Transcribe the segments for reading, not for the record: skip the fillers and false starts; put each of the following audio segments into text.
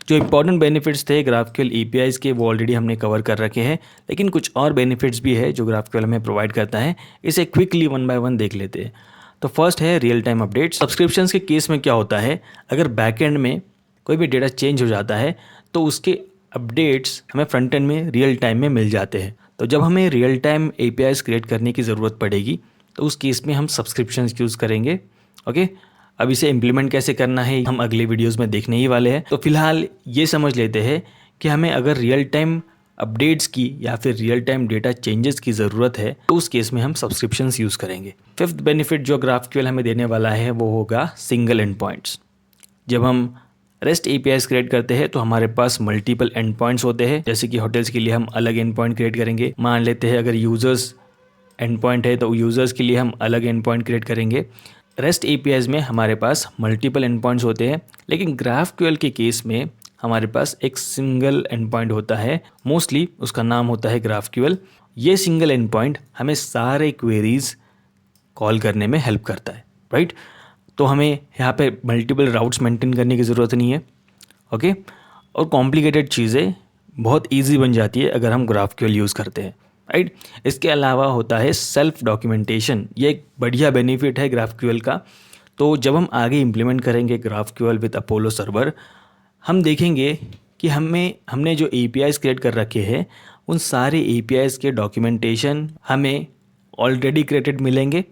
जो important benefits थे GraphQL APIs के वो ऑलरेडी हमने कवर कर रखे हैं, लेकिन कुछ और बेनिफिट्स भी है जो ग्राफक्यूएल हमें प्रोवाइड करता है। इसे क्विकली वन बाय वन देख लेते हैं। तो फर्स्ट है रियल टाइम अपडेट। सब्सक्रिप्शंस के केस में क्या होता है, अगर बैक एंड में कोई भी डेटा चेंज हो जाता है तो उसके अपडेट्स हमें फ्रंट एंड में रियल टाइम में मिल जाते हैं। तो जब हमें रियल टाइम एपीआईज़ क्रिएट करने की ज़रूरत पड़ेगी तो उस केस में हम सब्सक्रिप्शंस यूज़ करेंगे। ओके, अब इसे इम्प्लीमेंट कैसे करना है हम अगले वीडियोस में देखने ही वाले हैं। तो फिलहाल ये समझ लेते हैं कि हमें अगर रियल टाइम अपडेट्स की या फिर रियल टाइम डेटा चेंजेस की ज़रूरत है तो उस केस में हम सब्सक्रिप्शंस यूज़ करेंगे। फिफ्थ बेनिफिट जो ग्राफक्यूएल हमें देने वाला है वो होगा सिंगल एंड पॉइंट्स। जब हम रेस्ट एपीआईज़ क्रिएट करते हैं तो हमारे पास मल्टीपल एंड पॉइंट्स होते हैं। जैसे कि होटल्स के लिए हम अलग एंड पॉइंट क्रिएट करेंगे। मान लेते हैं अगर यूज़र्स एंड पॉइंट है तो यूज़र्स के लिए हम अलग एंड पॉइंट क्रिएट करेंगे। रेस्ट एपीआईज़ में हमारे पास मल्टीपल एंड पॉइंट्स होते हैं, लेकिन ग्राफक्यूएल के केस में हमारे पास एक सिंगल एंड पॉइंट होता है। मोस्टली उसका नाम होता है ग्राफक्यूएल। ये सिंगल एंड पॉइंट हमें सारे क्वेरीज कॉल करने में हेल्प करता है, राइट। तो हमें यहाँ पे मल्टीपल राउट्स मेंटेन करने की ज़रूरत नहीं है। ओके, और कॉम्प्लिकेटेड चीज़ें बहुत इजी बन जाती है अगर हम ग्राफक्यूएल यूज़ करते हैं, राइट। इसके अलावा होता है सेल्फ डॉक्यूमेंटेशन। ये एक बढ़िया बेनिफिट है ग्राफक्यूएल का। तो जब हम आगे इम्प्लीमेंट करेंगे ग्राफक्यूएल विद अपोलो सर्वर, हम देखेंगे कि हमने जो एपीआईज़ क्रिएट कर रखे हैं उन सारे एपीआईज़ के डॉक्यूमेंटेशन हमें ऑलरेडी क्रिएटेड मिलेंगे।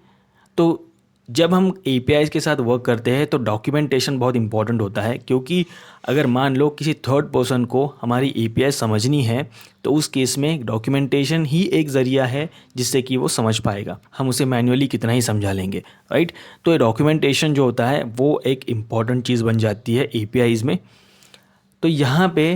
तो जब हम एपीआईज़ के साथ वर्क करते हैं तो डॉक्यूमेंटेशन बहुत इंपॉर्टेंट होता है, क्योंकि अगर मान लो किसी थर्ड पर्सन को हमारी एपीआई समझनी है तो उस केस में डॉक्यूमेंटेशन ही एक ज़रिया है जिससे कि वो समझ पाएगा। हम उसे मैन्युअली कितना ही समझा लेंगे, राइट। तो ये डॉक्यूमेंटेशन जो होता है वो एक इम्पॉर्टेंट चीज़ बन जाती है एपीआईज़ में। तो यहाँ पे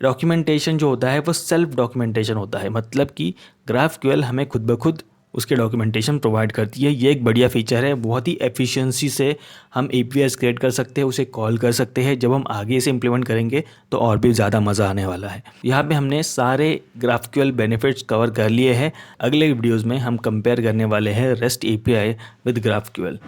डॉक्यूमेंटेशन जो होता है वो सेल्फ डॉक्यूमेंटेशन होता है, मतलब कि ग्राफक्यूएल हमें खुद ब खुद उसके डॉक्यूमेंटेशन प्रोवाइड करती है। ये एक बढ़िया फीचर है। बहुत ही एफिशिएंसी से हम एपीआईज़ क्रिएट कर सकते हैं, उसे कॉल कर सकते हैं। जब हम आगे इसे इम्प्लीमेंट करेंगे तो और भी ज़्यादा मज़ा आने वाला है। यहाँ पे हमने सारे ग्राफक्यूएल बेनिफिट्स कवर कर लिए हैं। अगले वीडियोज़ में हम कंपेयर करने वाले हैं रेस्ट एपीआई विद ग्राफक्यूएल।